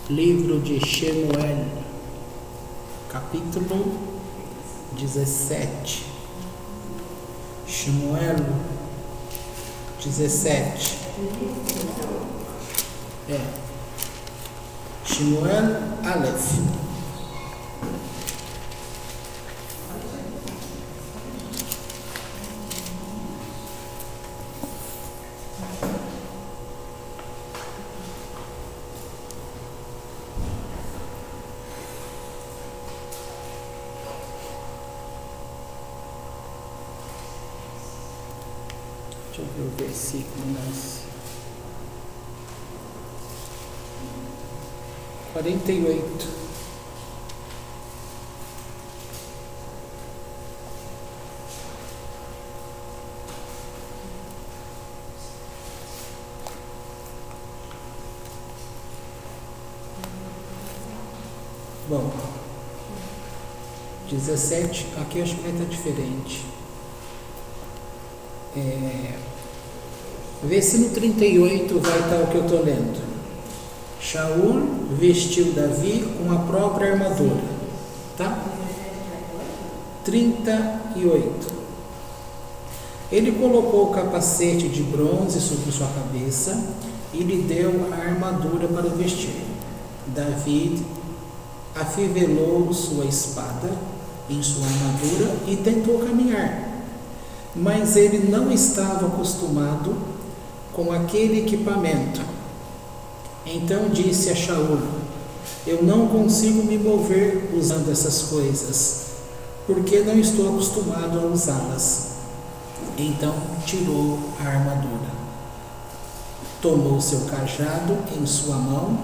Livro de Shemuel, capítulo 17. Shemuel 17. Shemuel Aleph. Deixa eu ver o versículo, mas 48. Bom, 17, aqui acho que vai estar diferente. Vê se no 38 vai estar o que eu estou lendo. Shaul vestiu Davi com a própria armadura. Tá? 38. Ele colocou o capacete de bronze sobre sua cabeça e lhe deu a armadura para vestir. Davi afivelou sua espada em sua armadura e tentou caminhar. Mas ele não estava acostumado com aquele equipamento. Então disse a Shaul: eu não consigo me mover usando essas coisas, porque não estou acostumado a usá-las. Então tirou a armadura, tomou seu cajado em sua mão,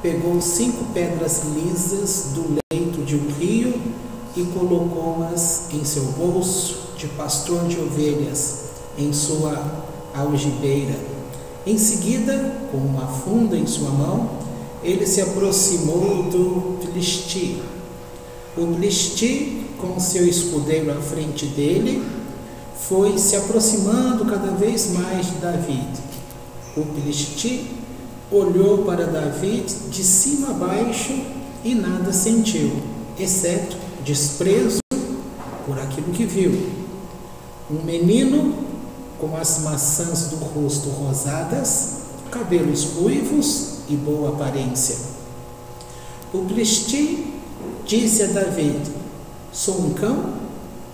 pegou 5 pedras lisas do leito de um rio e colocou-as em seu bolso de pastor de ovelhas, em sua algibeira. Em seguida, com uma funda em sua mão, ele se aproximou do Filisti. O Filisti, com seu escudeiro à frente dele, foi se aproximando cada vez mais de Davi. O Filisti olhou para Davi de cima a baixo e nada sentiu, exceto desprezo por aquilo que viu. Um menino com as maçãs do rosto rosadas, cabelos ruivos e boa aparência. O Filisti disse a Davi: sou um cão?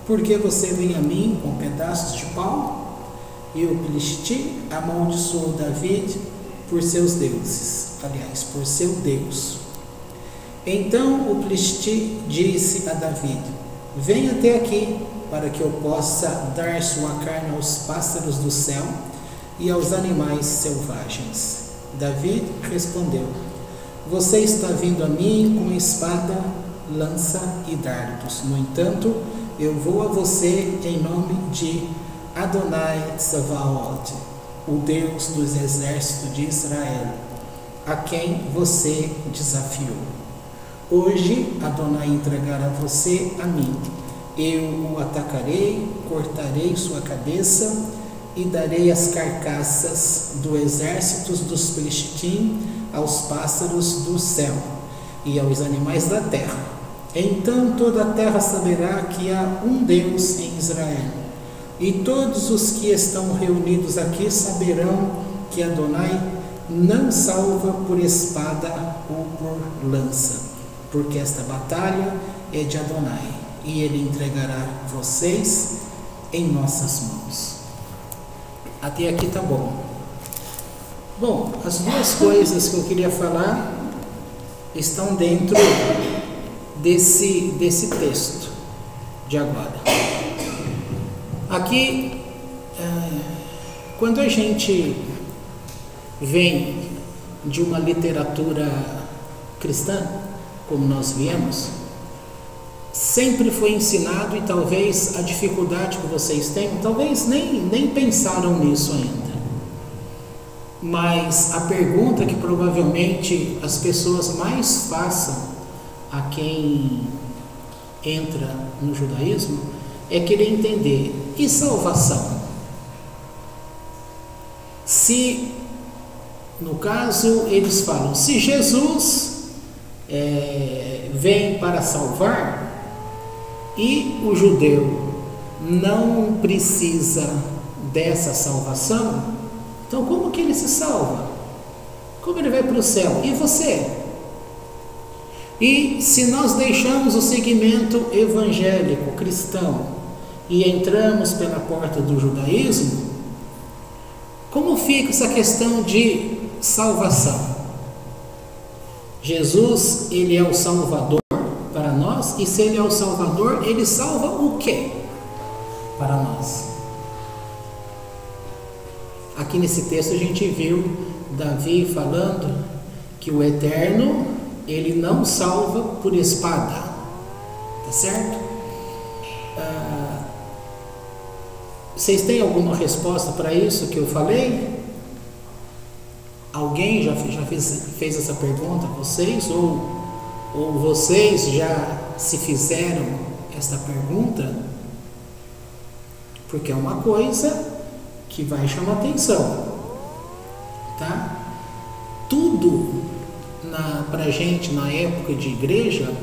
Por que você vem a mim com pedaços de pau? E o Filisti amaldiçoou Davi por seus deuses, aliás, por seu Deus. Então o Filisti disse a Davi: vem até aqui, para que eu possa dar sua carne aos pássaros do céu e aos animais selvagens. Davi respondeu: você está vindo a mim com espada, lança e dardos. No entanto, eu vou a você em nome de Adonai Tsavaot, o Deus dos exércitos de Israel, a quem você desafiou. Hoje Adonai entregará você a mim. Eu o atacarei, cortarei sua cabeça e darei as carcaças do exército dos Filistim aos pássaros do céu e aos animais da terra. Então toda a terra saberá que há um Deus em Israel, e todos os que estão reunidos aqui saberão que Adonai não salva por espada ou por lança, porque esta batalha é de Adonai, e ele entregará vocês em nossas mãos. Até aqui tá bom. Bom, as duas coisas que eu queria falar estão dentro desse texto de agora. Aqui, quando a gente vem de uma literatura cristã, como nós viemos, sempre foi ensinado, e talvez a dificuldade que vocês têm, talvez nem pensaram nisso ainda, mas a pergunta que provavelmente as pessoas mais façam a quem entra no judaísmo é querer entender: e salvação? Se, no caso, eles falam, se Jesus vem para salvar e o judeu não precisa dessa salvação, então como que ele se salva? Como ele vai para o céu? E você? E se nós deixamos o segmento evangélico cristão e entramos pela porta do judaísmo, como fica essa questão de salvação? Jesus, ele é o Salvador para nós, e se ele é o Salvador, ele salva o quê para nós? Aqui nesse texto a gente viu Davi falando que o Eterno, ele não salva por espada, tá certo? Vocês têm alguma resposta para isso que eu falei? Alguém já fez essa pergunta a vocês? Ou vocês já se fizeram esta pergunta? Porque é uma coisa que vai chamar atenção, tá? Tudo pra gente na época de igreja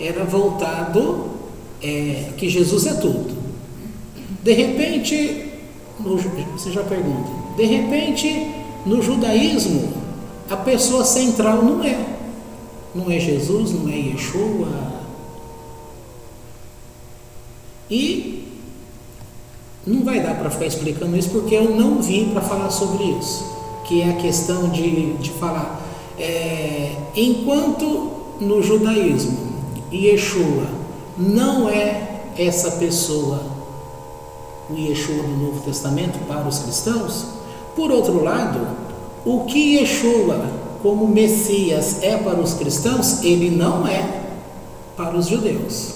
era voltado que Jesus é tudo. De repente, você já pergunta, de repente no judaísmo a pessoa central não é Jesus, não é Yeshua. E não vai dar para ficar explicando isso, porque eu não vim para falar sobre isso, que é a questão de falar, enquanto no judaísmo Yeshua não é essa pessoa, o Yeshua do Novo Testamento para os cristãos, por outro lado, o que Yeshua como Messias é para os cristãos, ele não é para os judeus.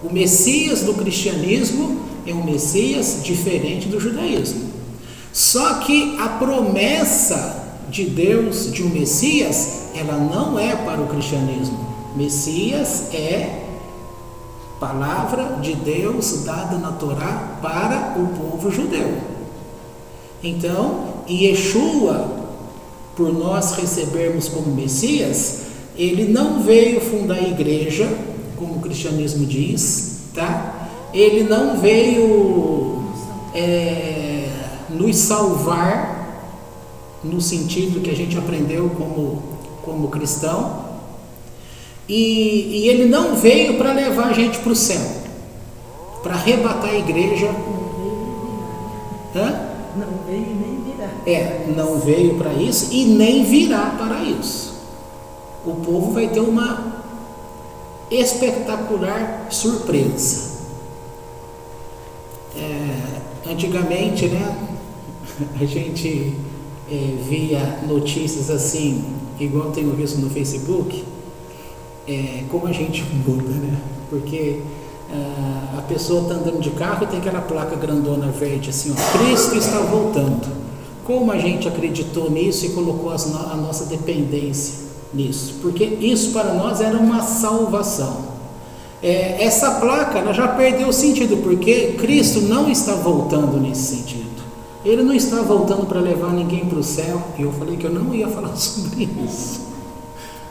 O Messias do cristianismo é um Messias diferente do judaísmo. Só que a promessa de Deus de um Messias, ela não é para o cristianismo. Messias é palavra de Deus dada na Torá para o povo judeu. Então, Yeshua, por nós recebermos como Messias, ele não veio fundar a igreja, como o cristianismo diz, tá? Ele não veio nos salvar no sentido que a gente aprendeu como cristão, e ele não veio para levar a gente para o céu, para arrebatar a igreja. Não veio nem virá. Não veio para isso e nem virá para isso. O povo vai ter uma espetacular surpresa. Antigamente, a gente via notícias assim, igual eu tenho visto no Facebook, como a gente muda, porque a pessoa está andando de carro e tem aquela placa grandona verde assim, Cristo está voltando. Como a gente acreditou nisso e colocou a nossa dependência nisso? Porque isso para nós era uma salvação. Essa placa, ela já perdeu o sentido, porque Cristo não está voltando nesse sentido. Ele não está voltando para levar ninguém para o céu. E eu falei que eu não ia falar sobre isso.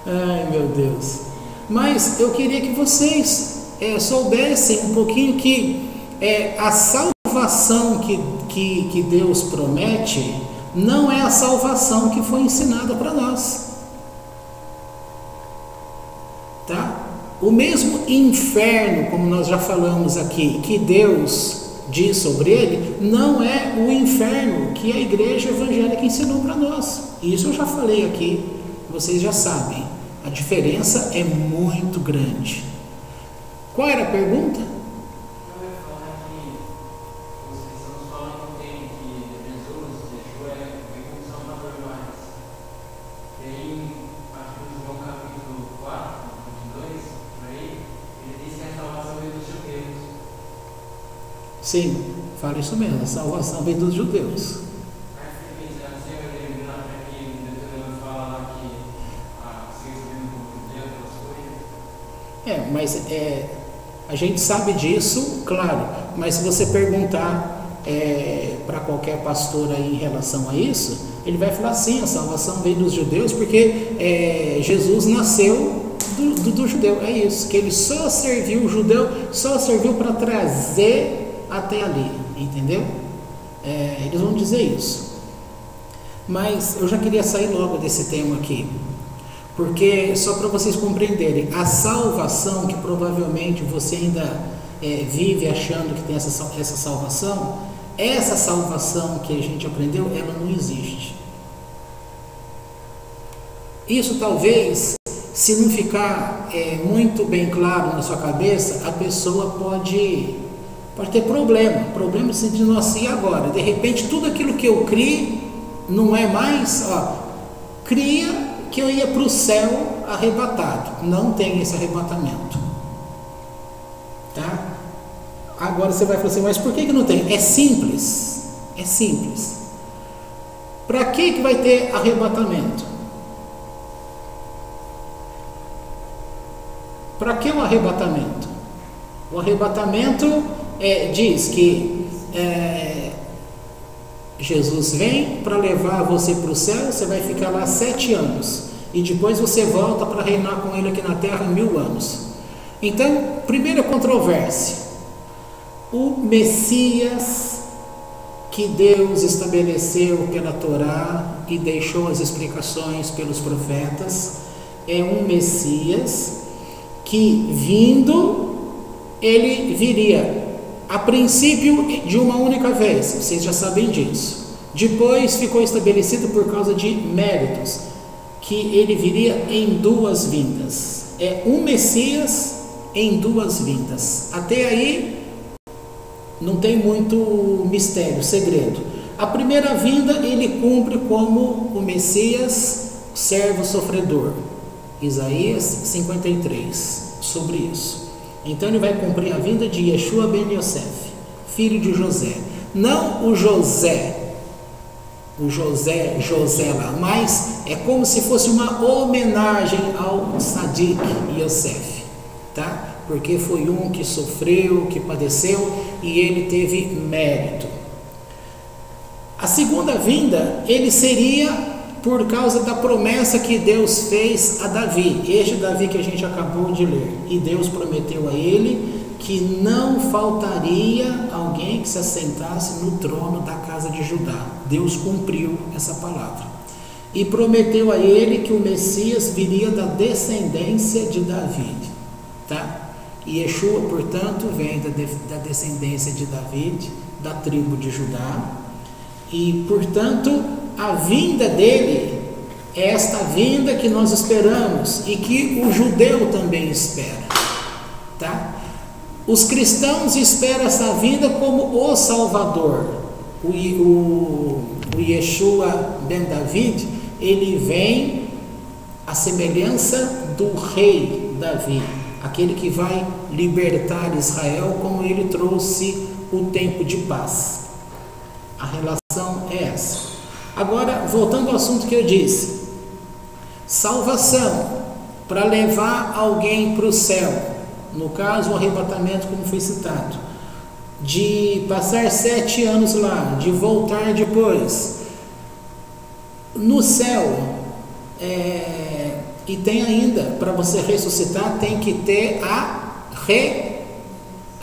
Ai, meu Deus. Mas eu queria que vocês soubessem um pouquinho que a salvação que Deus promete não é a salvação que foi ensinada para nós, tá? O mesmo inferno, como nós já falamos aqui, que Deus diz sobre ele, não é o inferno que a igreja evangélica ensinou para nós. Isso eu já falei aqui, vocês já sabem. A diferença é muito grande. Qual era a pergunta? Eu ia falar que os cristãos falam que Jesus, Yeshua, é como Salvador, Sim, fala isso mesmo, a salvação vem dos judeus. Mas a gente sabe disso, claro, mas se você perguntar para qualquer pastor aí em relação a isso, ele vai falar sim, a salvação veio dos judeus, porque Jesus nasceu do judeu, é isso, que ele só serviu o judeu, só serviu para trazer até ali, entendeu? Eles vão dizer isso. Mas eu já queria sair logo desse tema aqui, porque só para vocês compreenderem, a salvação que provavelmente você ainda vive achando que tem essa salvação, essa salvação que a gente aprendeu, ela não existe. Isso talvez, se não ficar muito bem claro na sua cabeça, a pessoa pode ter problema no sentido assim, agora, de repente tudo aquilo que eu criei não é mais, cria que eu ia para o céu arrebatado. Não tem esse arrebatamento, tá? Agora você vai falar assim, mas por que não tem? É simples. Para que vai ter arrebatamento? Para que o arrebatamento? O arrebatamento diz que Jesus vem para levar você para o céu, você vai ficar lá 7 anos, e depois você volta para reinar com ele aqui na terra 1000 anos. Então, primeira controvérsia, o Messias que Deus estabeleceu pela Torá e deixou as explicações pelos profetas, é um Messias que, vindo, ele viria a princípio de uma única vez, vocês já sabem disso. Depois ficou estabelecido por causa de méritos, que ele viria em 2 vindas. É um Messias em 2 vindas. Até aí não tem muito mistério, segredo. A primeira vinda ele cumpre como o Messias, servo sofredor. Isaías 53, sobre isso. Então ele vai cumprir a vinda de Yeshua ben Yosef, filho de José. Não o José lá, mas é como se fosse uma homenagem ao Sadik Yosef, tá? Porque foi um que sofreu, que padeceu e ele teve mérito. A segunda vinda, ele seria por causa da promessa que Deus fez a Davi, este Davi que a gente acabou de ler. E Deus prometeu a ele que não faltaria alguém que se assentasse no trono da casa de Judá. Deus cumpriu essa palavra. E prometeu a ele que o Messias viria da descendência de Davi, tá? E Yeshua, portanto, vem da descendência de Davi, da tribo de Judá. E, portanto, a vinda dele é esta vinda que nós esperamos e que o judeu também espera, tá? Os cristãos esperam essa vinda como o Salvador. O Yeshua ben David, ele vem à semelhança do rei Davi, aquele que vai libertar Israel, como ele trouxe o tempo de paz. A relação é essa. Agora, voltando ao assunto que eu disse, salvação para levar alguém para o céu, no caso o arrebatamento, como foi citado, de passar 7 anos lá, de voltar depois no céu, e tem ainda, para você ressuscitar, tem que ter a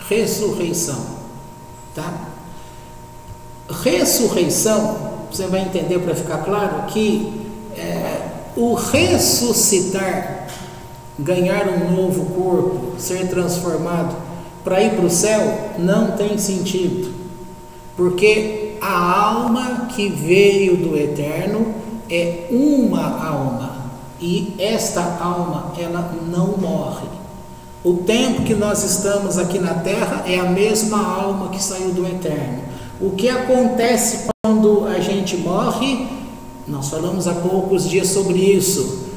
ressurreição, tá? Ressurreição, você vai entender, para ficar claro, que o ressuscitar, ganhar um novo corpo, ser transformado para ir para o céu, não tem sentido, porque a alma que veio do eterno é uma alma, e esta alma, ela não morre. O tempo que nós estamos aqui na terra é a mesma alma que saiu do eterno. O que acontece quando a gente morre? Nós falamos há poucos dias sobre isso.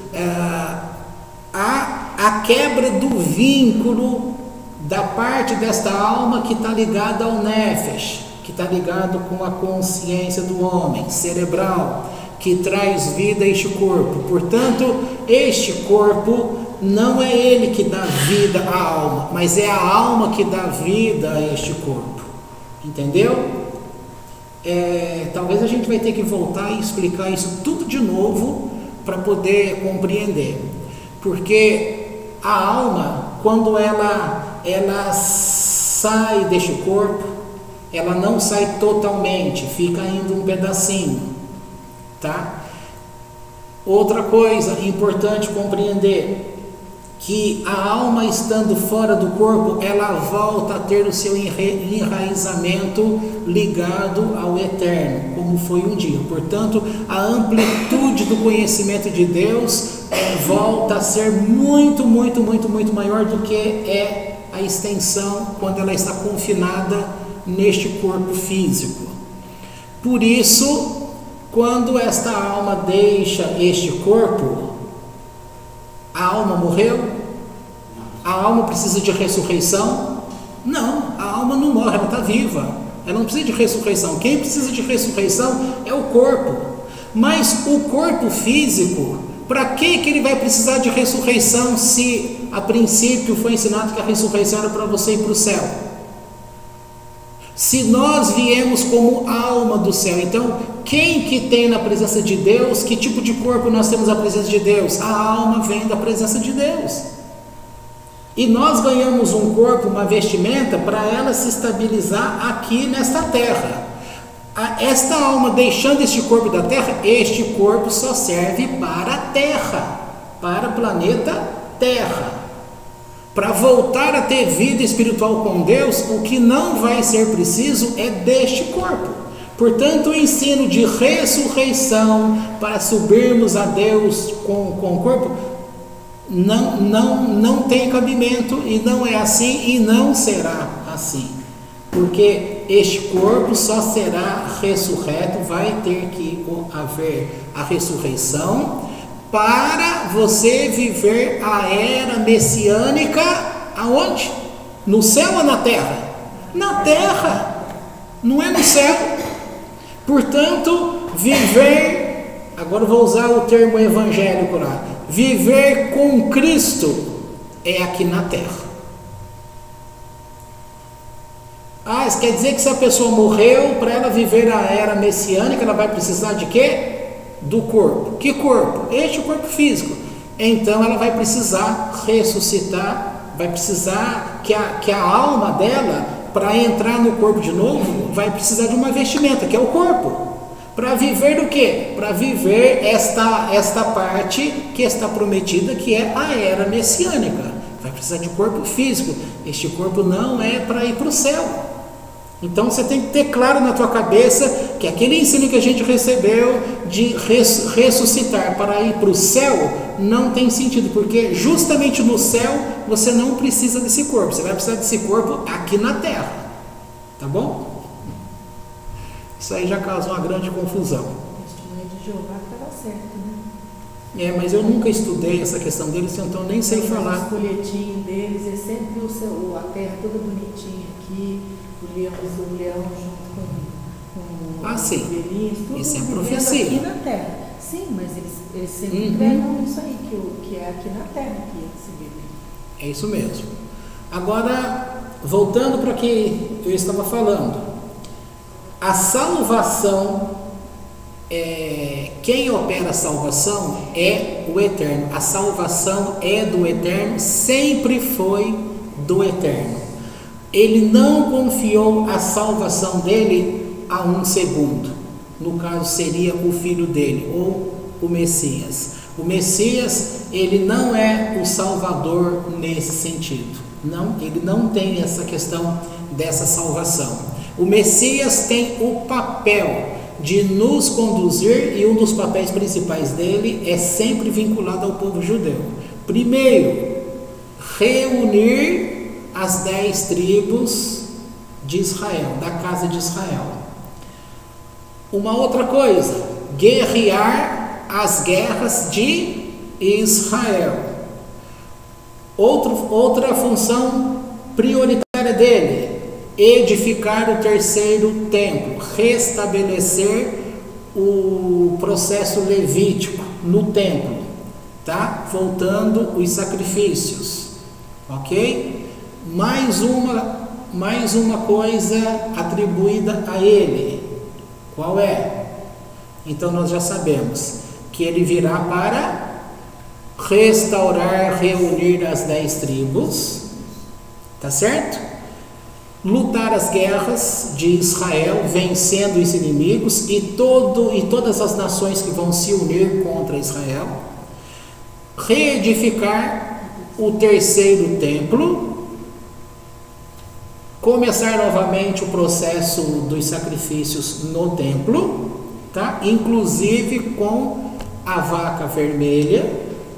A quebra do vínculo da parte desta alma que está ligada ao nefesh, que está ligado com a consciência do homem, cerebral, que traz vida a este corpo. Portanto, este corpo não é ele que dá vida à alma, mas é a alma que dá vida a este corpo. Entendeu? Talvez a gente vai ter que voltar e explicar isso tudo de novo para poder compreender. Porque a alma, quando ela sai deste corpo, ela não sai totalmente, fica ainda um pedacinho, tá? Outra coisa importante compreender, que a alma estando fora do corpo, ela volta a ter o seu enraizamento ligado ao eterno, como foi um dia. Portanto, a amplitude do conhecimento de Deus volta a ser muito maior do que é a extensão quando ela está confinada neste corpo físico. Por isso, quando esta alma deixa este corpo, a alma morreu? A alma precisa de ressurreição? Não, a alma não morre, ela está viva. Ela não precisa de ressurreição. Quem precisa de ressurreição é o corpo. Mas o corpo físico, para que ele vai precisar de ressurreição se a princípio foi ensinado que a ressurreição era para você ir para o céu? Se nós viemos como alma do céu, então quem que tem na presença de Deus, que tipo de corpo nós temos na presença de Deus? A alma vem da presença de Deus. E nós ganhamos um corpo, uma vestimenta, para ela se estabilizar aqui nesta terra. Esta alma deixando este corpo da terra, este corpo só serve para a terra, para o planeta Terra. Para voltar a ter vida espiritual com Deus, o que não vai ser preciso é deste corpo. Portanto, o ensino de ressurreição para subirmos a Deus com o corpo não tem cabimento, e não é assim e não será assim. Porque este corpo só será ressurreto, vai ter que haver a ressurreição para você viver a era messiânica aonde? No céu ou na terra? Na terra, não é no céu. Portanto, viver, agora eu vou usar o termo evangélico lá, viver com Cristo é aqui na terra. Isso quer dizer que se a pessoa morreu, para ela viver a era messiânica, ela vai precisar de quê? Do corpo. Que corpo? Este corpo físico. Então ela vai precisar ressuscitar, vai precisar que a alma dela, para entrar no corpo de novo, vai precisar de uma vestimenta, que é o corpo. Para viver do quê? Para viver esta parte que está prometida, que é a era messiânica. Vai precisar de corpo físico. Este corpo não é para ir para o céu. Então você tem que ter claro na tua cabeça que aquele ensino que a gente recebeu de ressuscitar para ir para o céu não tem sentido, porque justamente no céu você não precisa desse corpo, você vai precisar desse corpo aqui na terra, tá bom? Isso aí já causou uma grande confusão. O testemunho de Jeová estava certo, né? Mas eu nunca estudei essa questão deles, então nem sei falar. O folhetim deles é sempre a terra toda bonitinha aqui, o leão junto com sim. os velhinhos, tudo isso é profecia. Aqui na terra. Sim, mas eles sempre pregam isso aí, que é aqui na terra que se vive. É isso mesmo. Agora, voltando para o que eu estava falando, a salvação, quem opera a salvação é o Eterno. A salvação é do Eterno, sempre foi do Eterno. Ele não confiou a salvação dele a um segundo. No caso seria o filho dele, ou o Messias. O Messias, ele não é o Salvador nesse sentido. Não, ele não tem essa questão dessa salvação. O Messias tem o papel de nos conduzir, e um dos papéis principais dele é sempre vinculado ao povo judeu. Primeiro, reunir as 10 tribos de Israel, da casa de Israel. Uma outra coisa, guerrear as guerras de Israel. Outra função prioritária dele: edificar o terceiro templo, restabelecer o processo levítico no templo, tá? Voltando os sacrifícios, ok? Mais uma coisa atribuída a ele. Qual é? Então nós já sabemos que ele virá para restaurar, reunir as 10 tribos, tá certo? Lutar as guerras de Israel, vencendo os inimigos e todas as nações que vão se unir contra Israel. Reedificar o terceiro templo, começar novamente o processo dos sacrifícios no templo, tá? Inclusive com a vaca vermelha,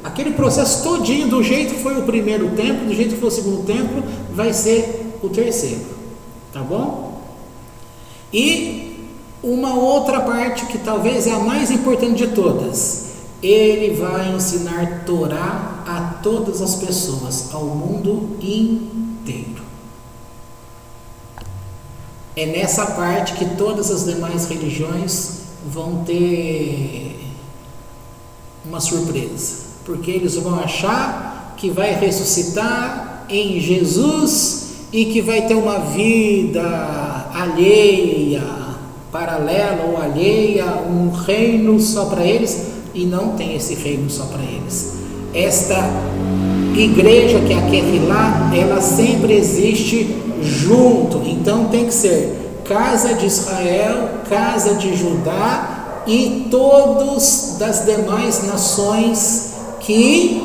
aquele processo todinho, do jeito que foi o primeiro templo, do jeito que foi o segundo templo, vai ser o terceiro, tá bom? E uma outra parte que talvez é a mais importante de todas: ele vai ensinar Torá a todas as pessoas, ao mundo inteiro. É nessa parte que todas as demais religiões vão ter uma surpresa, porque eles vão achar que vai ressuscitar em Jesus e que vai ter uma vida alheia, paralela ou alheia, um reino só para eles, e não tem esse reino só para eles. Esta igreja que é a Kehilá, ela sempre existe junto, então tem que ser casa de Israel, casa de Judá e todos das demais nações que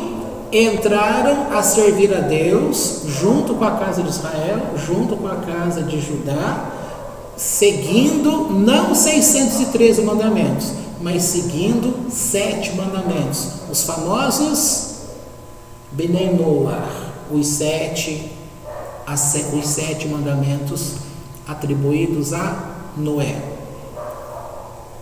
entraram a servir a Deus junto com a casa de Israel, junto com a casa de Judá, seguindo não 613 mandamentos, mas seguindo 7 mandamentos, os famosos Benei Noah, os 7 mandamentos atribuídos a Noé.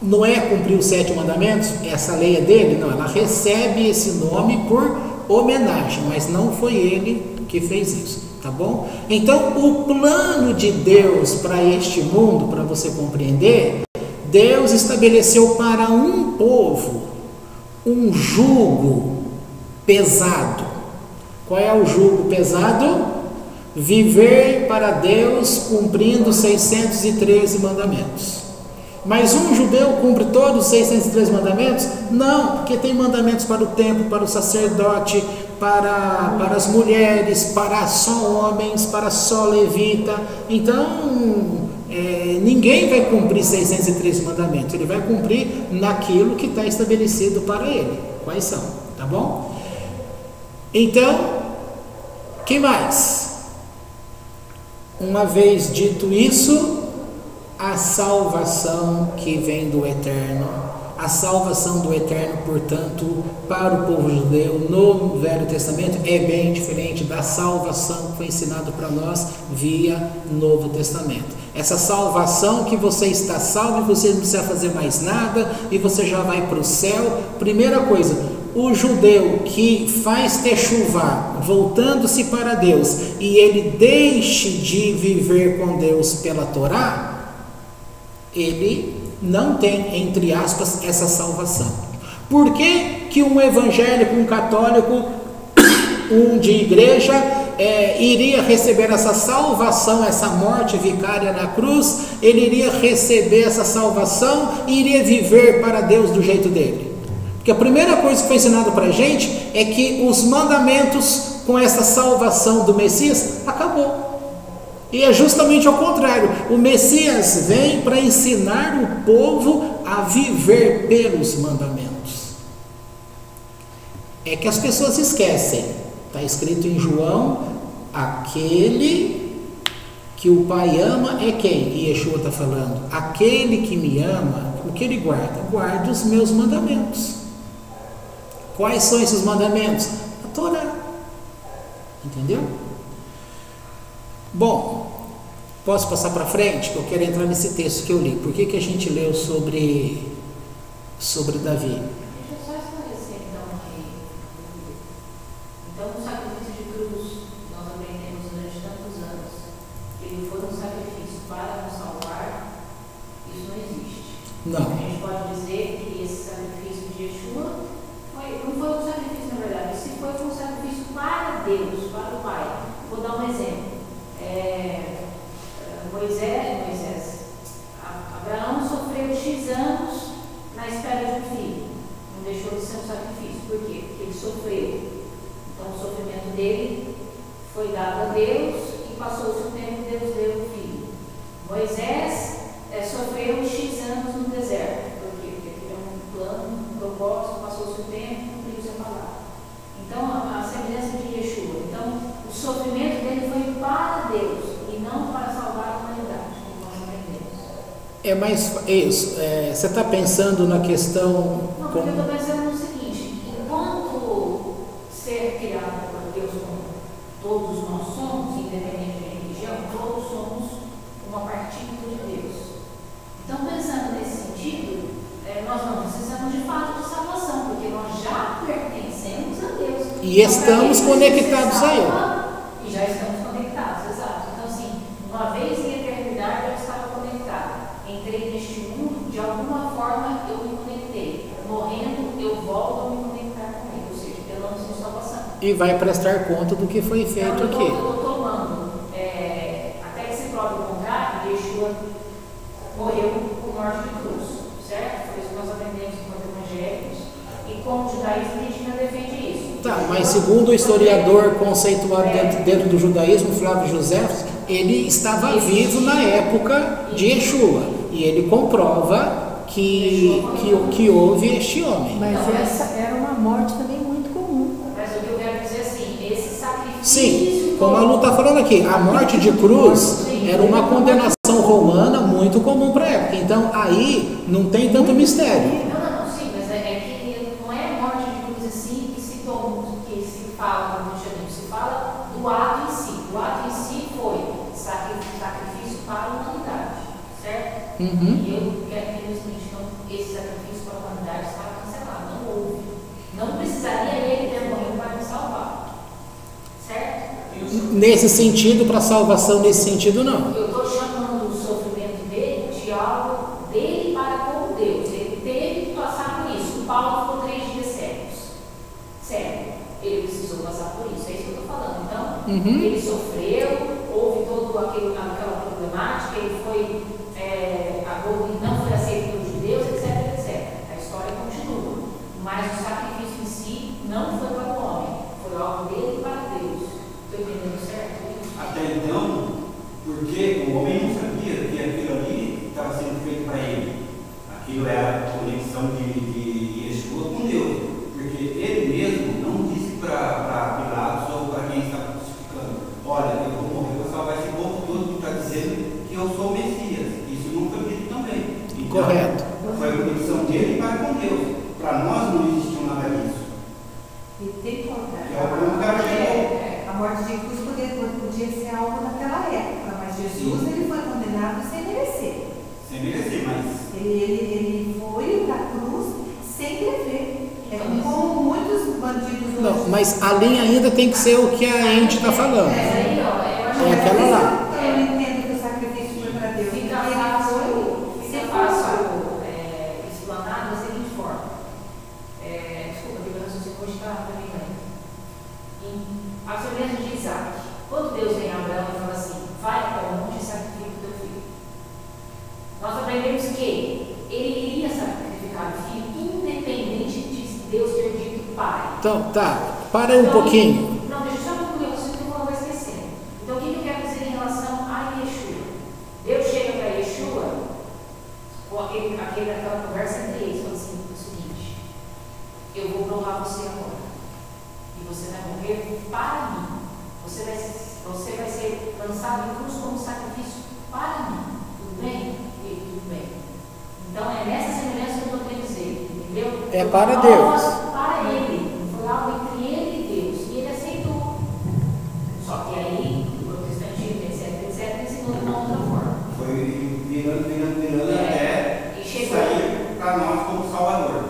Noé cumpriu os 7 mandamentos? Essa lei é dele? Não, ela recebe esse nome por homenagem, mas não foi ele que fez isso, tá bom? Então, o plano de Deus para este mundo, para você compreender, Deus estabeleceu para um povo um jugo pesado. Qual é o jugo pesado? Viver para Deus cumprindo 613 mandamentos. Mas um judeu cumpre todos os 613 mandamentos? Não, porque tem mandamentos para o templo, para o sacerdote, para as mulheres, para só homens, para só levita. Então, ninguém vai cumprir 613 mandamentos. Ele vai cumprir naquilo que está estabelecido para ele. Quais são? Tá bom? Então, que mais? Uma vez dito isso, a salvação que vem do Eterno, a salvação do Eterno, portanto, para o povo judeu no Velho Testamento é bem diferente da salvação que foi ensinada para nós via Novo Testamento. Essa salvação que você está salvo e você não precisa fazer mais nada e você já vai para o céu. Primeira coisa, o judeu que faz techuvá, voltando-se para Deus, e ele deixe de viver com Deus pela Torá, ele não tem, entre aspas, essa salvação. Por que um evangélico, um católico, um de igreja, iria receber essa salvação, essa morte vicária na cruz? Ele iria receber essa salvação e iria viver para Deus do jeito dele. Porque a primeira coisa que foi ensinada para a gente é que os mandamentos com essa salvação do Messias acabou. E é justamente ao contrário, o Messias vem para ensinar o povo a viver pelos mandamentos. É que as pessoas esquecem, está escrito em João, aquele que o Pai ama é quem? E Yeshua está falando, aquele que me ama, o que ele guarda? Guarda os meus mandamentos. Quais são esses mandamentos? A Torá. Entendeu? Bom, posso passar para frente? Que eu quero entrar nesse texto que eu li. Por que a gente leu sobre Davi? Deixa eu só esclarecer então no sacrifício de cruz nós aprendemos durante tantos Não. A gente pode dizer que esse sacrifício de Yeshua não foi um sacrifício, na verdade, esse foi um sacrifício para Deus, para o Pai. Vou dar um exemplo. Abraão sofreu X anos na espera de um filho. Não deixou de ser um sacrifício. Por quê? Porque ele sofreu. Então o sofrimento dele foi dado a Deus e passou-se o tempo e Deus deu o filho. Moisés sofreu X anos no deserto. Por quê? Porque teve um plano, um propósito, passou-se o tempo e cumpriu-se a palavra. Então a semelhança de Yeshua. Então o sofrimento dele foi para Deus e não para salvar a humanidade, como nós aprendemos. Você está pensando na questão... Não, porque eu estou pensando no seguinte: enquanto ser criado por Deus como todos nós somos, independente de religião, todos somos uma partícula de Deus. Então, pensando nesse sentido, nós não precisamos de fato de salvação, porque nós já pertencemos a Deus. E estamos conectados a Ele. E já estamos conectados, exato. Então, assim, uma vez em eternidade eu estava conectado. Entrei neste mundo, de alguma forma eu me conectei. Morrendo, eu volto a me conectar com Ele, ou seja, pela nossa salvação. E vai prestar conta do que foi feito então, aqui. Eu estou tomando, até que se prove o contrário, Yeshua morreu por morte de cruz, certo? Foi isso que nós aprendemos com os evangelhos. E como o judaísmo, a gente ainda defende isso. Tá, mas segundo o historiador conceituado dentro do judaísmo, Flávio José, ele estava vivo na época de Yeshua. E ele comprova que houve este homem. Mas essa era uma morte também muito comum. Mas o que eu quero dizer assim, esse sacrifício... Sim, como a Lu está falando aqui, a morte de cruz era uma condenação romana muito comum para a época. Então aí não tem tanto mistério. Não, sim, mas é que não é morte de cruz assim que se fala no cristianismo, se fala do ato em si. O ato em si foi sacrifício para a humanidade, certo? Uhum. E eu quero entender o seguinte: então, esse sacrifício para a humanidade estava cancelado, não houve. Não precisaria ele ter morrido para nos salvar, certo? Nesse sentido, para salvação, nesse sentido, não. Eu estou chamando o sofrimento dele de algo dele para com Deus. Ele teve que passar por isso. O Paulo ficou 3 dias cego. Ele precisou passar por isso. É isso que eu estou falando. Então, ele sofreu, houve toda aquela problemática, ele foi, não foi aceito pelos judeus, etc. A história continua. Mas o sacrifício em si não foi para o homem, foi algo dele para Deus. Estou entendendo certo? Até então, porque o homem não sabia que aquilo ali estava sendo feito para ele. Aquilo era a conexão de Yeshua com Deus. Porque ele mesmo não disse para Pilatos ou para quem estava crucificando: olha, eu vou morrer para salvar esse povo todo que está dizendo que eu sou o Messias. Isso não foi dito também. Então, correto. foi a conexão dele para com Deus. Para nós não existiu nada disso. E tem que contar. É o cara chegou. A morte de cruz podia ser algo naquela época, mas Jesus ele foi condenado sem merecer. Sem merecer, mas... Ele foi para a cruz sem dever. Como muitos bandidos hoje. Não, mas a linha ainda tem que ser o que a Ente está falando. É aquela lá. Eu entendo que o sacrifício foi para Deus. Fica fácil explanar da seguinte forma. Desculpa, que o raciocínio hoje está terminando. A semelhança de Isaac. Quando Deus vem a Abraão e fala assim: vai para o monte e sacrifica o teu filho. Nós aprendemos que ele iria sacrificar o filho, independente de Deus ter dito pai. Então, tá, para um pouquinho. Não, deixa eu só concluir, você não vai esquecendo. Então, o que eu quero dizer em relação a Yeshua? Deus chega para Yeshua, com aquela conversa entre eles, falando assim: o seguinte, eu vou provar você agora, e você vai morrer para mim. Você vai ser lançado em cruz como sacrifício para mim. Tudo bem? E tudo bem. Então, é nessa semelhança que eu estou querendo dizer, entendeu? É para Deus. Para ele. Foi algo entre ele e Deus. E ele aceitou. Só que aí, o protestantismo, etc., ensinou de uma outra forma. Foi virando até sair para nós como Salvador.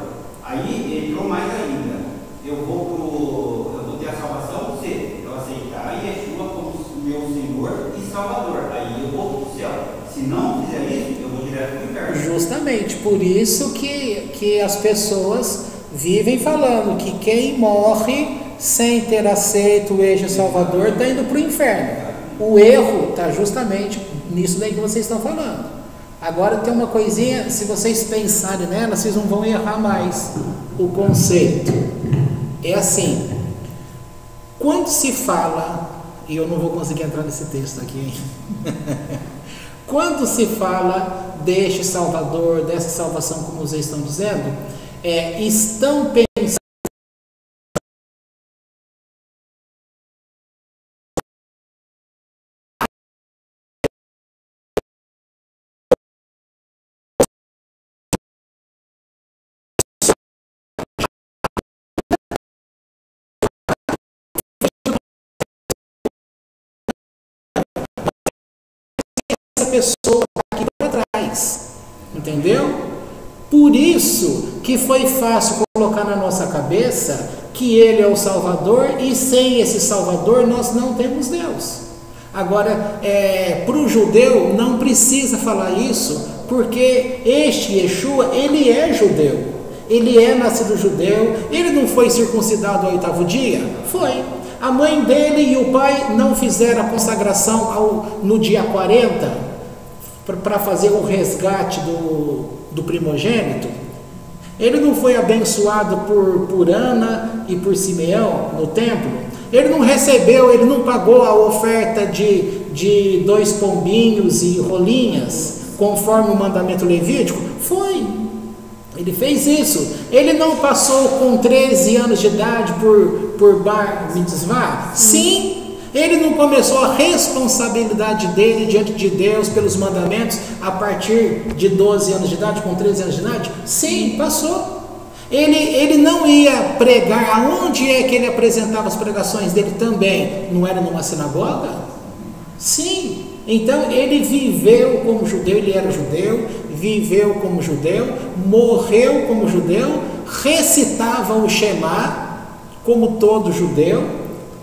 Aí entrou mais ainda. Eu vou ter a salvação se eu aceitar Yeshua como meu Senhor e Salvador. Aí eu vou para o céu. Se não fizer isso, eu vou direto direto para o inferno. Justamente, por isso que as pessoas vivem falando que quem morre sem ter aceito o eixo salvador está indo para o inferno. O erro está justamente nisso daí que vocês estão falando. Agora tem uma coisinha, se vocês pensarem nela, vocês não vão errar mais o conceito. É assim, quando se fala, e eu não vou conseguir entrar nesse texto aqui, hein? Quando se fala deste Salvador, dessa salvação, como vocês estão dizendo, estão pensando essa pessoa aqui para trás, entendeu? Por isso que foi fácil colocar na nossa cabeça que Ele é o Salvador e sem esse Salvador nós não temos Deus. Agora, para o judeu não precisa falar isso, porque este Yeshua, ele é judeu, ele é nascido judeu, ele não foi circuncidado ao 8º dia? Foi. A mãe dele e o pai não fizeram a consagração no dia 40 para fazer o resgate do primogênito? Ele não foi abençoado por Ana e por Simeão no templo? Ele não recebeu, ele não pagou a oferta de 2 pombinhos e rolinhas, conforme o mandamento levítico? Foi. Ele fez isso. Ele não passou com 13 anos de idade por bar mitzvah? Sim. Ele não começou a responsabilidade dele diante de Deus pelos mandamentos a partir de 12 anos de idade, com 13 anos de idade? Sim, passou. Ele não ia pregar. Aonde é que ele apresentava as pregações dele também? Não era numa sinagoga? Sim. Então ele viveu como judeu, ele era judeu, viveu como judeu, morreu como judeu, recitava o Shema como todo judeu,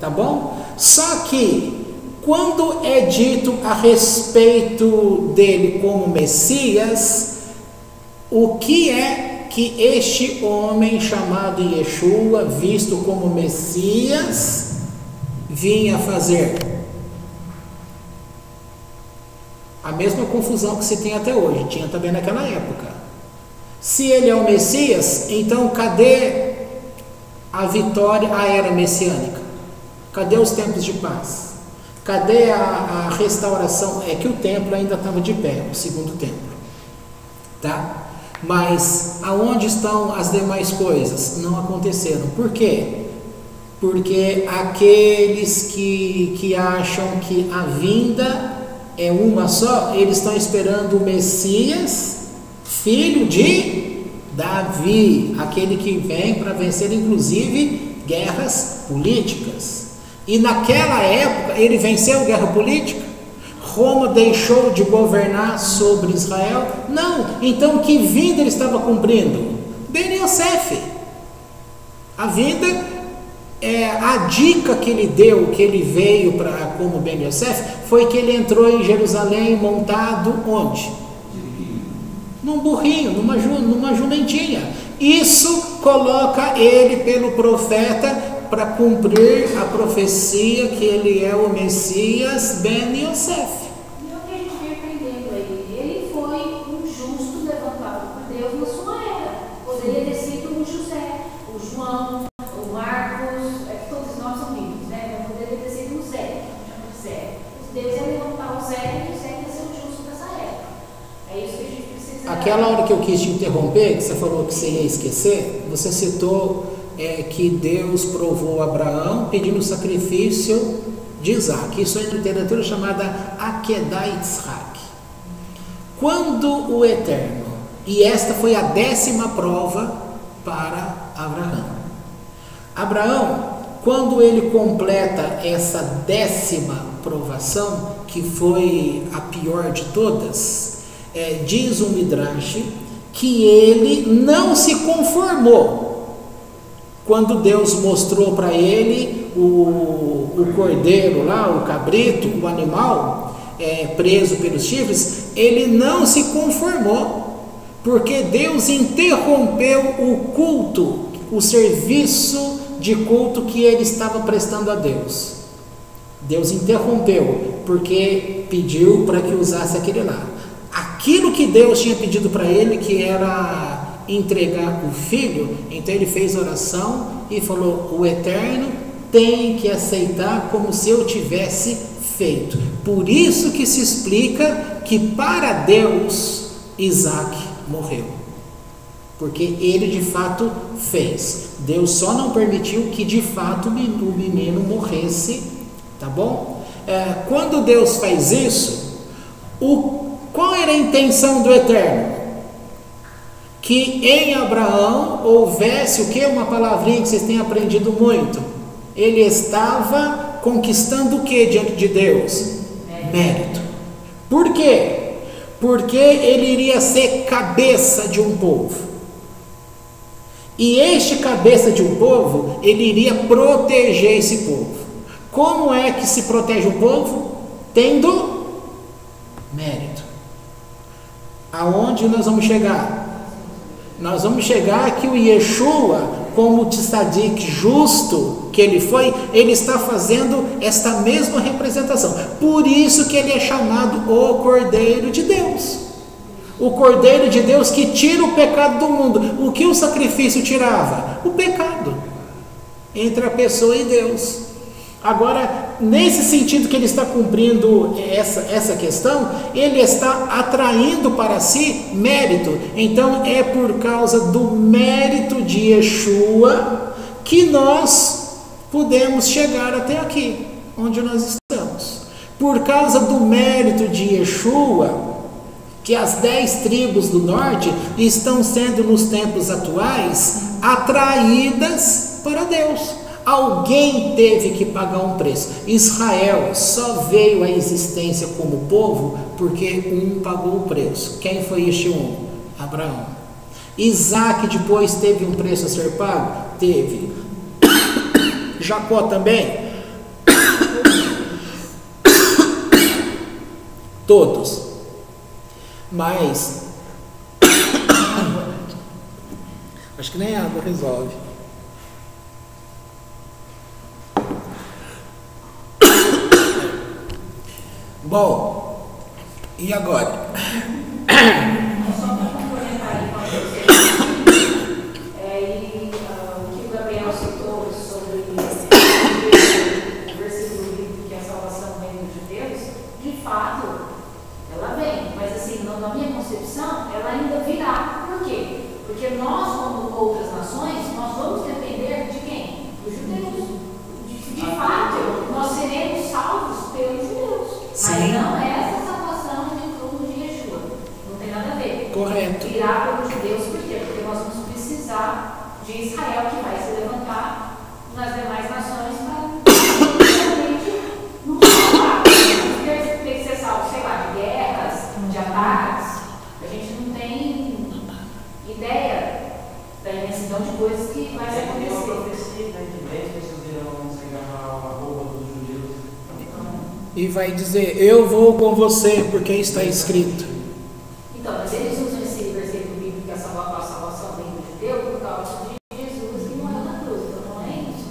tá bom? Só que quando é dito a respeito dele como Messias, o que é que este homem chamado Yeshua, visto como Messias, vinha fazer? A mesma confusão que se tem até hoje, tinha também naquela época. Se ele é o Messias, então cadê a vitória, a era messiânica? Cadê os tempos de paz? Cadê a restauração? É que o templo ainda estava de pé, o segundo templo, tá? Mas aonde estão as demais coisas? Não aconteceram. Por quê? Porque aqueles que acham que a vinda é uma só, eles estão esperando o Messias, filho de Davi, aquele que vem para vencer inclusive guerras políticas. E naquela época ele venceu guerra política? Roma deixou de governar sobre Israel? Não. Então que vinda ele estava cumprindo? Ben Yosef. A vinda, a dica que ele deu, que ele veio como Ben Yosef, foi que ele entrou em Jerusalém montado onde? Num burrinho, numa jumentinha. Isso coloca ele pelo profeta para cumprir a profecia que ele é o Messias Ben Yosef. E o que a gente vem aprendendo aí? Ele foi um justo levantado por Deus na sua era. Poderia ter sido o José, o João, o Marcos, que todos nós somos vivos, né? Mas poderia ter sido o Zé, chama de Zé. Deus ia levantar o Zé e o Zé ia ser o justo dessa época. É isso que a gente precisa. Aquela hora que eu quis te interromper, que você falou que você ia esquecer, você citou que Deus provou Abraão pedindo o sacrifício de Isaac. Isso é uma literatura chamada Akedah Yitzhak. Quando o Eterno, e esta foi a 10ª prova para Abraão. Abraão, quando ele completa essa 10ª provação, que foi a pior de todas, diz o Midrash que ele não se conformou. Quando Deus mostrou para ele o cordeiro lá, o cabrito, o animal preso pelos chifres, ele não se conformou, porque Deus interrompeu o culto, o serviço de culto que ele estava prestando a Deus. Deus interrompeu, porque pediu para que usasse aquele lá. Aquilo que Deus tinha pedido para ele, que era entregar o filho, então ele fez oração e falou: o Eterno tem que aceitar como se eu tivesse feito. Por isso que se explica que para Deus Isaac morreu, porque ele de fato fez. Deus só não permitiu que de fato o menino morresse, tá bom? Quando Deus faz isso, qual era a intenção do Eterno? Que em Abraão houvesse o que? Uma palavrinha que vocês têm aprendido muito. Ele estava conquistando o que diante de Deus? Mérito. Por quê? Porque ele iria ser cabeça de um povo. E este cabeça de um povo, ele iria proteger esse povo. Como é que se protege o povo? Tendo mérito. Aonde nós vamos chegar? Nós vamos chegar que o Yeshua, como o tzadik justo que ele foi, ele está fazendo esta mesma representação. Por isso que ele é chamado o Cordeiro de Deus. O Cordeiro de Deus que tira o pecado do mundo. O que o sacrifício tirava? O pecado entre a pessoa e Deus. Agora, nesse sentido que ele está cumprindo essa questão, ele está atraindo para si mérito. Então é por causa do mérito de Yeshua que nós podemos chegar até aqui, onde nós estamos. Por causa do mérito de Yeshua, que as 10 tribos do norte estão sendo nos tempos atuais atraídas para Deus. Alguém teve que pagar um preço. Israel só veio à existência como povo porque um pagou o preço. Quem foi este um? Abraão. Isaac depois teve um preço a ser pago? Teve. Jacó também? Todos. Mas acho que nem a água resolve. Bom, e agora? Só para complementar aí com o que o Gabriel citou sobre o versículo bíblico que a salvação vem de Deus, de fato, ela vem, mas assim, na minha concepção, ela ainda virá. Por quê? Porque nós, como outras nações, nós vamos depender de quem? Dos judeus. De fato, nós seremos salvos pelos judeus. Sim. Mas não é essa salvação de tudo de Yeshua. Não tem nada a ver. Correto. Virá pelos judeus, por quê? Porque nós vamos precisar de Israel, que vai se levantar nas demais nações para realmente nos salvar. Tem que ser salvo, sei lá, de guerras, de ataques. A gente não tem ideia da imensidão de coisas que vai acontecer. Tem uma profecia que as pessoas irão se agarrar a roupa dos judeus. E vai dizer: eu vou com você, porque está escrito. Então, mas eles usam esse versículo bíblico que a salvação vem do judeu por causa de Jesus que morreu na cruz. Então não é isso,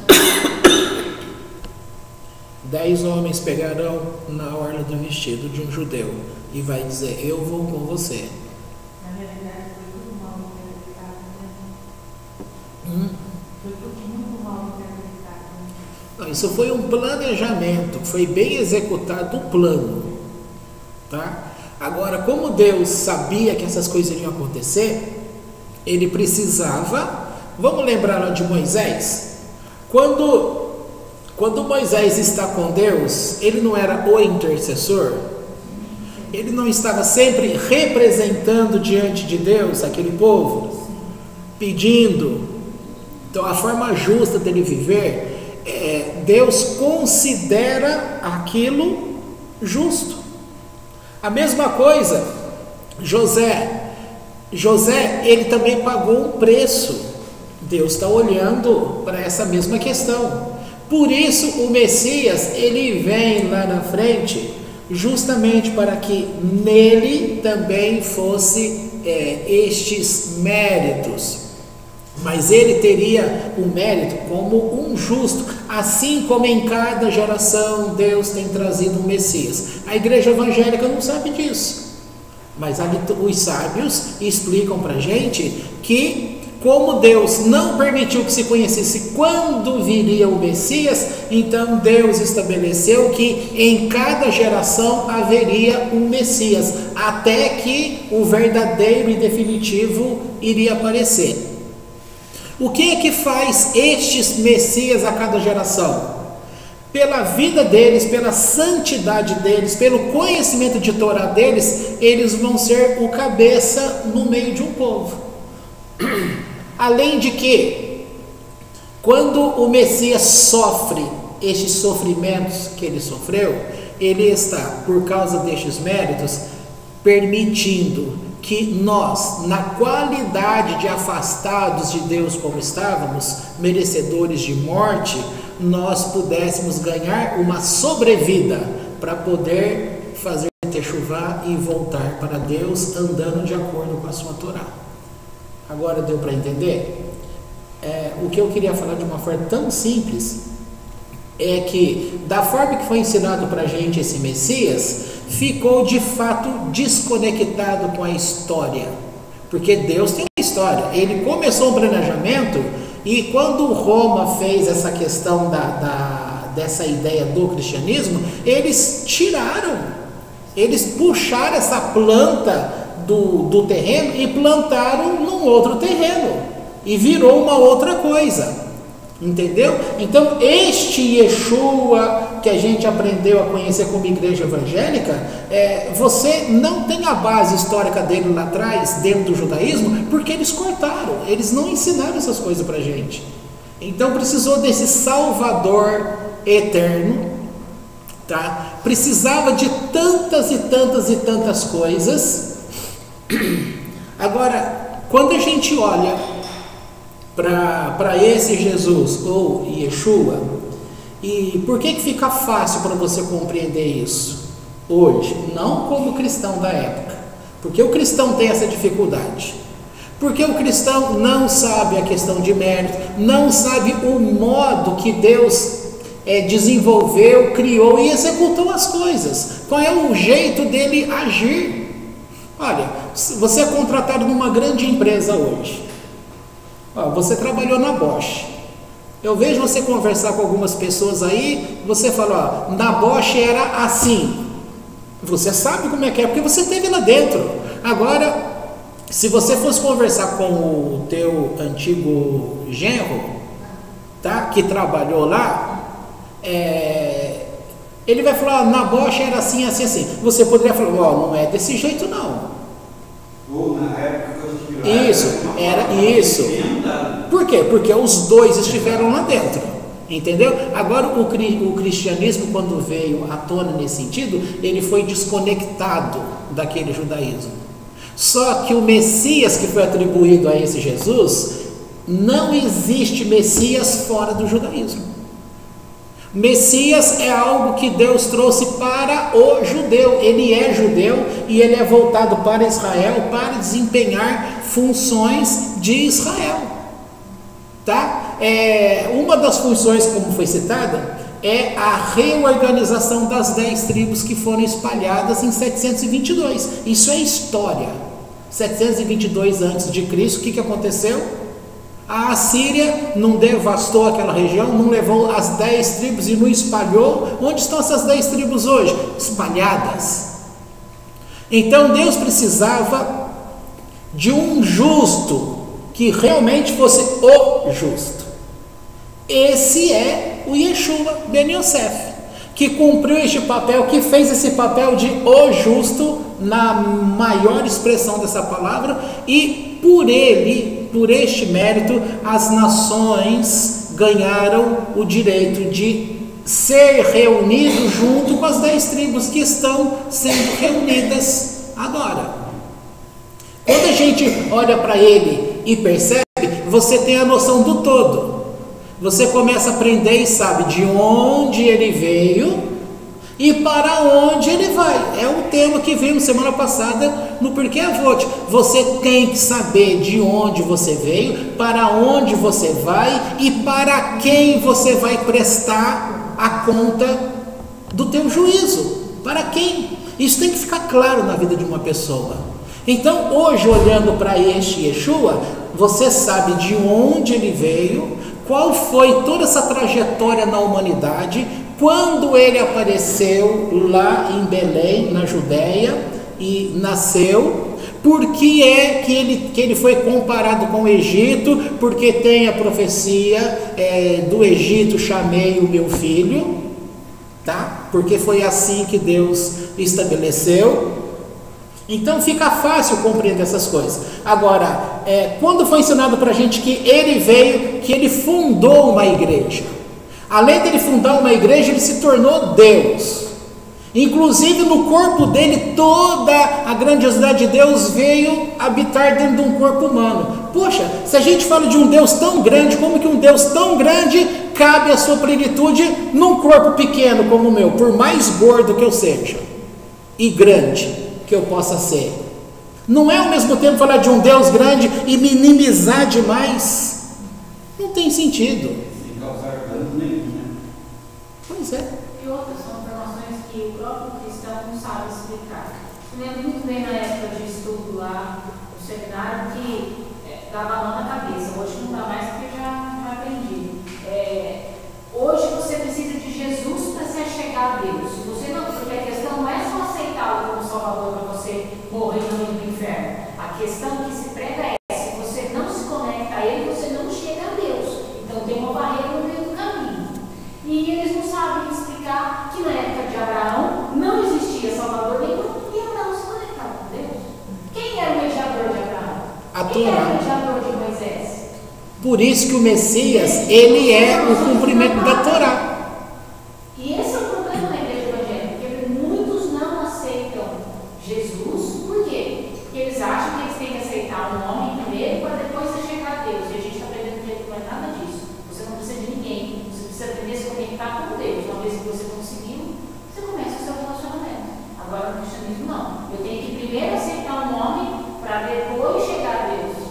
né? 10 homens pegarão na orla do vestido de um judeu e vai dizer: eu vou com você. Na realidade, foi tudo mal interpretado, né? Foi tudo muito mal interpretado. Não, isso foi um planejamento, foi bem executado o plano, tá? Agora, como Deus sabia que essas coisas iriam acontecer, ele precisava. Vamos lembrar lá de Moisés? Quando Moisés está com Deus, ele não era o intercessor? Ele não estava sempre representando diante de Deus aquele povo, pedindo. Então, a forma justa dele viver, Deus considera aquilo justo. A mesma coisa, José, ele também pagou um preço. Deus está olhando para essa mesma questão. Por isso o Messias, ele vem lá na frente justamente para que nele também fosse estes méritos. Mas ele teria o mérito como um justo, assim como em cada geração Deus tem trazido um Messias. A igreja evangélica não sabe disso, mas os sábios explicam para a gente que, como Deus não permitiu que se conhecesse quando viria o Messias, então Deus estabeleceu que em cada geração haveria um Messias, até que o verdadeiro e definitivo iria aparecer. O que é que faz estes Messias a cada geração? Pela vida deles, pela santidade deles, pelo conhecimento de Torá deles, eles vão ser o cabeça no meio de um povo. Além de que, quando o Messias sofre estes sofrimentos que ele sofreu, ele está, por causa destes méritos, permitindo que nós, na qualidade de afastados de Deus como estávamos, merecedores de morte, nós pudéssemos ganhar uma sobrevida para poder fazer techuvá e voltar para Deus andando de acordo com a sua Torá. Agora deu para entender? O que eu queria falar de uma forma tão simples é que, da forma que foi ensinado para a gente esse Messias, ficou de fato desconectado com a história, porque Deus tem uma história. Ele começou um planejamento, e quando Roma fez essa questão dessa ideia do cristianismo, eles puxaram essa planta do terreno e plantaram num outro terreno, e virou uma outra coisa. Entendeu? Então, este Yeshua que a gente aprendeu a conhecer como igreja evangélica, você não tem a base histórica dele lá atrás, dentro do judaísmo, porque eles cortaram, eles não ensinaram essas coisas para a gente. Então, precisou desse Salvador eterno, tá? Precisava de tantas e tantas e tantas coisas. Agora, quando a gente olha para esse Jesus ou Yeshua, e por que fica fácil para você compreender isso hoje? Não como cristão da época, porque o cristão tem essa dificuldade, porque o cristão não sabe a questão de mérito, não sabe o modo que Deus desenvolveu, criou e executou as coisas, qual é o jeito dele agir. Olha, você é contratado numa grande empresa hoje. Você trabalhou na Bosch. Eu vejo você conversar com algumas pessoas aí, você fala, na Bosch era assim. Você sabe como é que é, porque você esteve lá dentro. Agora, se você fosse conversar com o teu antigo genro, tá, que trabalhou lá, ele vai falar, na Bosch era assim, assim, assim. Você poderia falar, não é desse jeito não. Ou na época que eu estive lá, isso, era isso. Por quê? Porque os dois estiveram lá dentro, entendeu? Agora o cristianismo, quando veio à tona nesse sentido, ele foi desconectado daquele judaísmo. Só que o Messias que foi atribuído a esse Jesus, não existe Messias fora do judaísmo. Messias é algo que Deus trouxe para o judeu. Ele é judeu e ele é voltado para Israel para desempenhar funções de Israel, tá? Uma das funções, como foi citada, é a reorganização das 10 tribos que foram espalhadas em 722. Isso é história. 722 a.C., o que aconteceu? A Assíria não devastou aquela região, não levou as 10 tribos e não espalhou. Onde estão essas 10 tribos hoje? Espalhadas. Então Deus precisava de um justo, que realmente fosse o justo. Esse é o Yeshua Ben Yosef, que cumpriu este papel, que fez esse papel de o justo, na maior expressão dessa palavra, e por ele, por este mérito, as nações ganharam o direito de ser reunidos junto com as 10 tribos que estão sendo reunidas agora. Quando a gente olha para ele e percebe, você tem a noção do todo. Você começa a aprender e sabe de onde ele veio, e para onde ele vai. É o tema que vimos semana passada no Porquê Avot. Você tem que saber de onde você veio, para onde você vai e para quem você vai prestar a conta do teu juízo. Para quem? Isso tem que ficar claro na vida de uma pessoa. Então, hoje, olhando para este Yeshua, você sabe de onde ele veio, qual foi toda essa trajetória na humanidade, quando ele apareceu lá em Belém, na Judéia, e nasceu, por que é que ele foi comparado com o Egito, porque tem a profecia do Egito chamei o meu filho, tá? Porque foi assim que Deus estabeleceu. Então fica fácil compreender essas coisas. Agora, quando foi ensinado para a gente que ele veio, que ele fundou uma igreja, além de ele fundar uma igreja, ele se tornou Deus. Inclusive no corpo dele, toda a grandiosidade de Deus veio habitar dentro de um corpo humano. Poxa, se a gente fala de um Deus tão grande, como que um Deus tão grande cabe a sua plenitude num corpo pequeno como o meu, por mais gordo que eu seja e grande que eu possa ser? Não é ao mesmo tempo falar de um Deus grande e minimizar demais? Não tem sentido. Sem causar dano nenhum, né? Pois é. E outras são informações que o próprio cristão não sabe explicar. Eu lembro muito bem na época de estudo lá no seminário que dava mão na cabeça. Hoje não dá mais porque já aprendi. Hoje você precisa de Jesus para se achegar a Deus. Você não, porque a questão não é só aceitá-lo como Salvador para você morrer e não ir para o inferno. A questão que se prega é: se você não se conecta a Ele, você não chega a Deus. Então tem uma barreira no meio do caminho. E eles não sabem explicar que na época de Abraão não existia Salvador nenhum e Abraão se conectava com Deus. Quem era o mediador de Abraão? Quem era o mediador de Moisés? Por isso que o Messias, ele é o cumprimento da Torá. E esse é o problema na igreja evangélica, porque muitos não aceitam Jesus. Por quê? Porque eles acham que eles têm que aceitar um homem primeiro para depois se chegar a Deus. E a gente está aprendendo que não é nada disso. Você não precisa de ninguém. Você precisa aprender a se conectar com Deus. Uma vez que você conseguiu, você começa o seu relacionamento. Agora no cristianismo não. Eu tenho que primeiro aceitar um homem para depois chegar a Deus.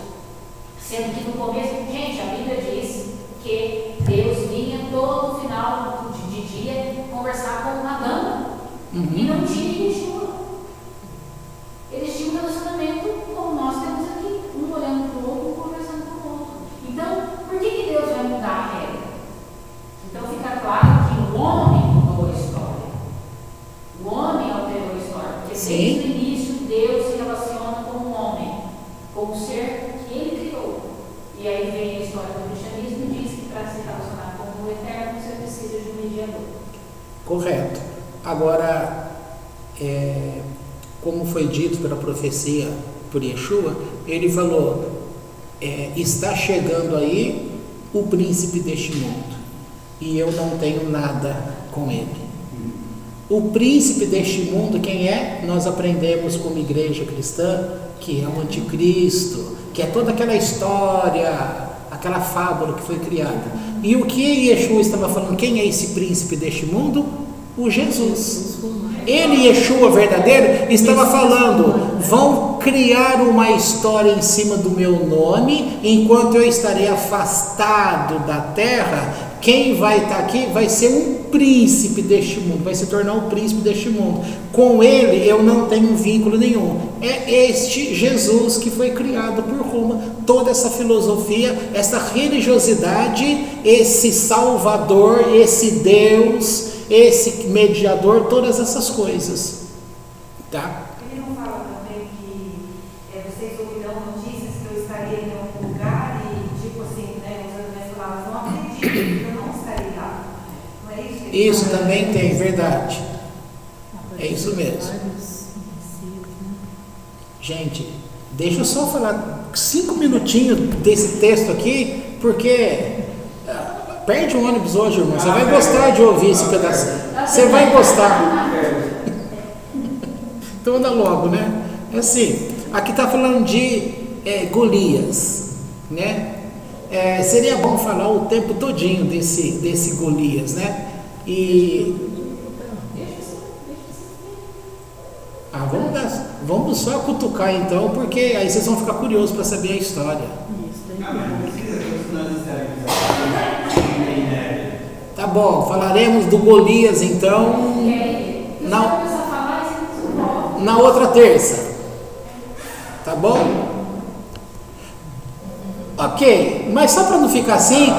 Sendo que no começo, gente, a Bíblia diz que Deus vinha todo final de dia conversar com Adão. E não tinha Yeshua. Eles tinham um relacionamento como nós temos aqui, um olhando para o outro, conversando com o outro. Então, por que Deus vai mudar a regra? Então fica claro que o homem mudou a história. O homem alterou a história. Porque desde o início Deus se relaciona com o homem, com o ser que ele criou. E aí vem a história do cristianismo e diz que para se relacionar com o eterno você precisa de um mediador. Correto. Agora, como foi dito pela profecia por Yeshua, ele falou, está chegando aí o príncipe deste mundo, e eu não tenho nada com ele. O príncipe deste mundo, quem é? Nós aprendemos como igreja cristã que é o anticristo, que é toda aquela história, aquela fábula que foi criada. E o que Yeshua estava falando? Quem é esse príncipe deste mundo? O Jesus. Ele, Yeshua verdadeiro, estava falando: vão criar uma história em cima do meu nome, enquanto eu estarei afastado da terra. Quem vai estar aqui vai ser um príncipe deste mundo, vai se tornar um príncipe deste mundo. Com ele eu não tenho vínculo nenhum. É este Jesus que foi criado por Roma. Toda essa filosofia, essa religiosidade, esse Salvador, esse Deus, esse mediador, todas essas coisas. Tá? Ele não fala também que vocês ouvirão notícias que eu estaria em algum lugar e, tipo assim, usando minhas palavras, não acredito que eu não estarei lá. Não é isso? Isso também tem, verdade. É isso mesmo. Gente, deixa eu só falar 5 minutinhos desse texto aqui, porque perde o ônibus hoje, irmão. Você vai gostar de ouvir esse pedacinho. Você vai gostar. Então anda logo, né? É assim, aqui está falando de Golias, né? Seria bom falar o tempo todinho desse Golias, né? E Ah, vamos só cutucar então, porque aí vocês vão ficar curiosos para saber a história. Ah, mas não precisa que nós estaremos. Tá bom, falaremos do Golias então E aí, você vai começar a falar e você não na outra terça. Tá bom? Ok, mas só para não ficar assim,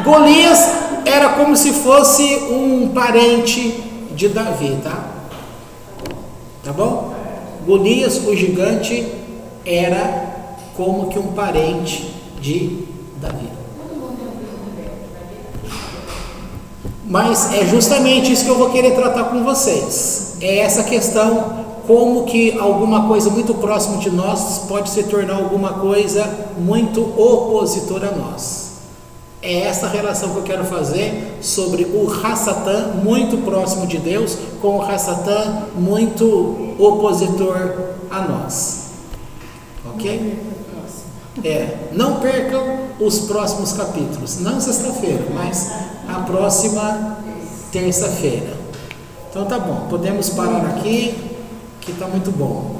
Golias era como se fosse um parente de Davi, tá? Tá bom? Golias, o gigante, era como que um parente de Davi. Mas é justamente isso que eu vou querer tratar com vocês. É essa questão, como que alguma coisa muito próxima de nós pode se tornar alguma coisa muito opositora a nós. É essa relação que eu quero fazer sobre o Hassatan muito próximo de Deus com o Hassatan muito opositor a nós. Ok? Não percam os próximos capítulos, não sexta-feira, mas a próxima terça-feira. Então tá bom, podemos parar aqui, que está muito bom.